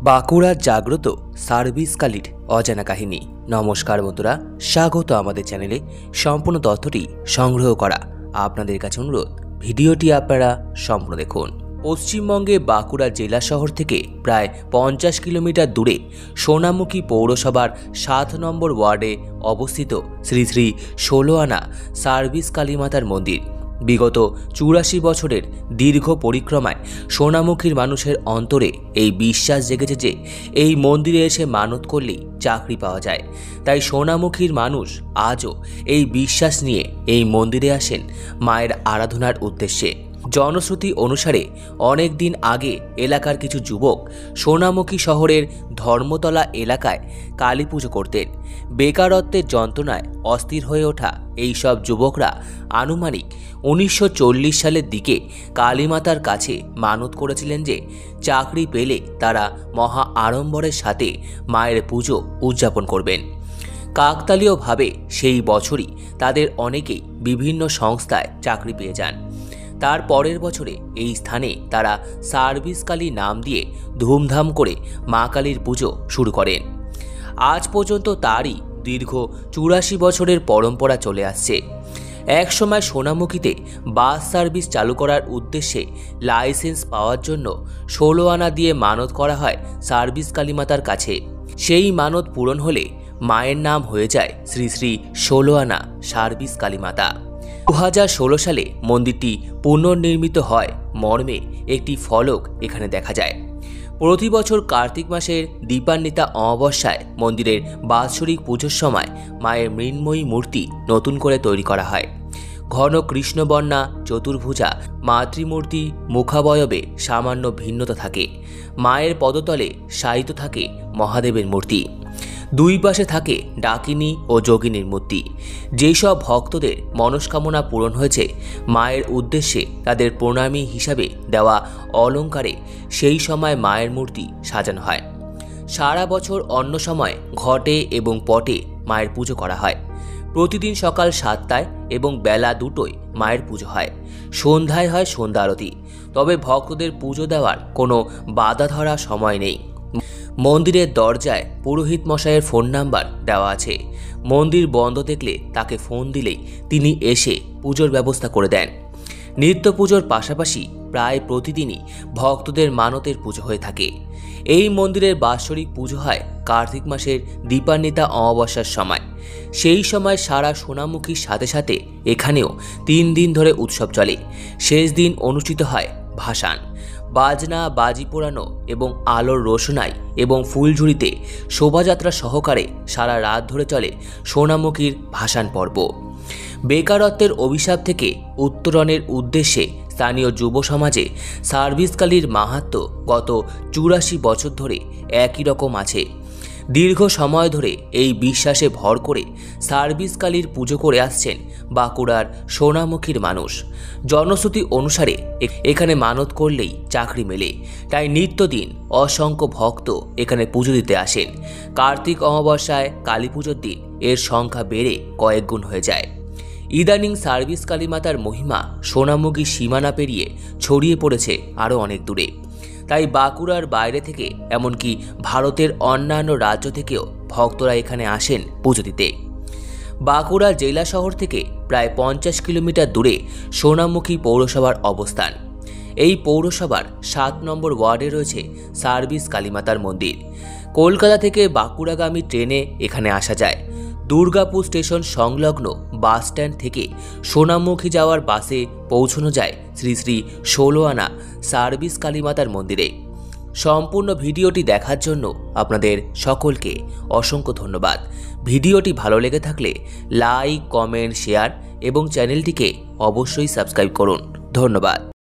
বাঁকুড়ার জাগ্রত সার্ভিসকালীর অজানা কাহিনী। নমস্কার বন্ধুরা, স্বাগত আমাদের চ্যানেলে। সম্পূর্ণ তথ্যটি সংগ্রহ করা আপনাদের কাছে অনুরোধ, ভিডিওটি আপনারা সম্পূর্ণ দেখুন। পশ্চিমবঙ্গে বাঁকুড়া জেলা শহর থেকে প্রায় 50 কিলোমিটার দূরে সোনামুখী পৌরসভার 7 নম্বর ওয়ার্ডে অবস্থিত শ্রী শ্রী 16 আনা সার্ভিস কালীমাতার মন্দির। বিগত 84 বছরের দীর্ঘ পরিক্রমায় সোনামুখীর মানুষের অন্তরে এই বিশ্বাস জেগেছে যে এই মন্দিরে এসে মানত করলেই চাকরি পাওয়া যায়। তাই সোনামুখীর মানুষ আজও এই বিশ্বাস নিয়ে এই মন্দিরে আসেন মায়ের আরাধনার উদ্দেশ্যে। জনশ্রুতি অনুসারে অনেক দিন আগে এলাকার কিছু যুবক সোনামুখী শহরের ধর্মতলা এলাকায় কালী পুজো করতেন। বেকারত্বের যন্ত্রণায় অস্থির হয়ে ওঠা এই সব যুবকরা আনুমানিক 1940 সালের দিকে কালীমাতার কাছে মানত করেছিলেন যে চাকরি পেলে তারা মহা আড়ম্বরের সাথে মায়ের পুজো উদযাপন করবেন। কাকতালীয়ভাবে সেই বছরই তাদের অনেকেই বিভিন্ন সংস্থায় চাকরি পেয়ে যান। তার পরের বছরে এই স্থানে তারা সার্ভিস কালী নাম দিয়ে ধুমধাম করে মা কালীর পুজো শুরু করেন। আজ পর্যন্ত তারই দীর্ঘ 84 বছরের পরম্পরা চলে আসছে। একসময় সোনামুখীতে বাস সার্ভিস চালু করার উদ্দেশ্যে লাইসেন্স পাওয়ার জন্য 16 আনা দিয়ে মানত করা হয় সার্ভিস কালীমাতার কাছে। সেই মানত পূরণ হলে মায়ের নাম হয়ে যায় শ্রী শ্রী 16 আনা সার্ভিস কালীমাতা। 2016 সালে মন্দিরটি পুনর্নির্মিত হয় মর্মে একটি ফলক এখানে দেখা যায়। প্রতি বছর কার্তিক মাসের দীপান্বিতা অমাবস্যায় মন্দিরের বাৎসরিক পুজোর সময় মায়ের মৃন্ময়ী মূর্তি নতুন করে তৈরি করা হয়। ঘন কৃষ্ণবর্ণা চতুর্ভুজা মাতৃমূর্তি মুখাবয়বে সামান্য ভিন্নতা থাকে। মায়ের পদতলে শায়িত থাকে মহাদেবের মূর্তি। দুই পাশে থাকে ডাকিনী ও যোগিনীর মূর্তি। যেসব ভক্তদের মনস্কামনা পূরণ হয়েছে মায়ের উদ্দেশ্যে তাদের প্রণামী হিসাবে দেওয়া অলঙ্কারে সেই সময় মায়ের মূর্তি সাজানো হয়। সারা বছর অন্য সময় ঘটে এবং পটে মায়ের পুজো করা হয়। প্রতিদিন সকাল 7টায় এবং বেলা 2টোয় মায়ের পুজো হয়। সন্ধ্যায় হয় সন্ধ্যা আরতি। তবে ভক্তদের পুজো দেওয়ার কোনো বাধা ধরা সময় নেই। মন্দিরের দরজায় পুরোহিত মশাইয়ের ফোন নাম্বার দেওয়া আছে। মন্দির বন্ধ দেখলে তাকে ফোন দিলেই তিনি এসে পুজোর ব্যবস্থা করে দেন। নিত্য পুজোর পাশাপাশি প্রায় প্রতিদিনই ভক্তদের মানতের পুজো হয়ে থাকে। এই মন্দিরের বাৎসরিক পুজো হয় কার্তিক মাসের দীপান্বিতা অমাবস্যার সময়। সেই সময় সারা সোনামুখীর সাথে সাথে এখানেও 3 দিন ধরে উৎসব চলে। শেষ দিন অনুষ্ঠিত হয় ভাসান। বাজনা বাজি পোড়ানো এবং আলোর রোশনাই এবং ফুলঝুরিতে শোভাযাত্রা সহকারে সারা রাত ধরে চলে সোনামুখীর ভাসান পর্ব। বেকারত্বের অভিশাপ থেকে উত্তরণের উদ্দেশ্যে স্থানীয় যুব সমাজে সার্ভিস কালীর মাহাত্ম্য গত 84 বছর ধরে একই রকম আছে। দীর্ঘ সময় ধরে এই বিশ্বাসে ভর করে সার্ভিস কালীর পুজো করে আসছেন বাঁকুড়ার সোনামুখীর মানুষ। জনশ্রুতি অনুসারে এখানে মানত করলেই চাকরি মেলে। তাই নিত্যদিন অসংখ্য ভক্ত এখানে পুজো দিতে আসেন। কার্তিক অমাবস্যায় কালী পুজোর দিন এর সংখ্যা বেড়ে কয়েক গুণ হয়ে যায়। ইদানিং সার্ভিস কালীমাতার মহিমা সোনামুখী সীমানা পেরিয়ে ছড়িয়ে পড়েছে আরও অনেক দূরে। তাই বাঁকুড়ার বাইরে থেকে এমনকি ভারতের অন্যান্য রাজ্য থেকেও ভক্তরা এখানে আসেন পুজো দিতে। বাঁকুড়া জেলা শহর থেকে প্রায় 50 কিলোমিটার দূরে সোনামুখী পৌরসভার অবস্থান। এই পৌরসভার 7 নম্বর ওয়ার্ডে রয়েছে সার্ভিস কালীমাতার মন্দির। কলকাতা থেকে বাঁকুড়াগামী ট্রেনে এখানে আসা যায়। দুর্গাপুর স্টেশন সংলগ্ন বাস স্ট্যান্ড থেকে সোনামুখী যাওয়ার বাসে পৌঁছানো যায় শ্রী শ্রী 16 আনা সার্ভিস কালীমাতার মন্দিরে। সম্পূর্ণ ভিডিওটি দেখার জন্য আপনাদের সকলকে অসংখ্য ধন্যবাদ। ভিডিওটি ভালো লেগে থাকলে লাইক, কমেন্ট, শেয়ার এবং চ্যানেলটিকে অবশ্যই সাবস্ক্রাইব করুন। ধন্যবাদ।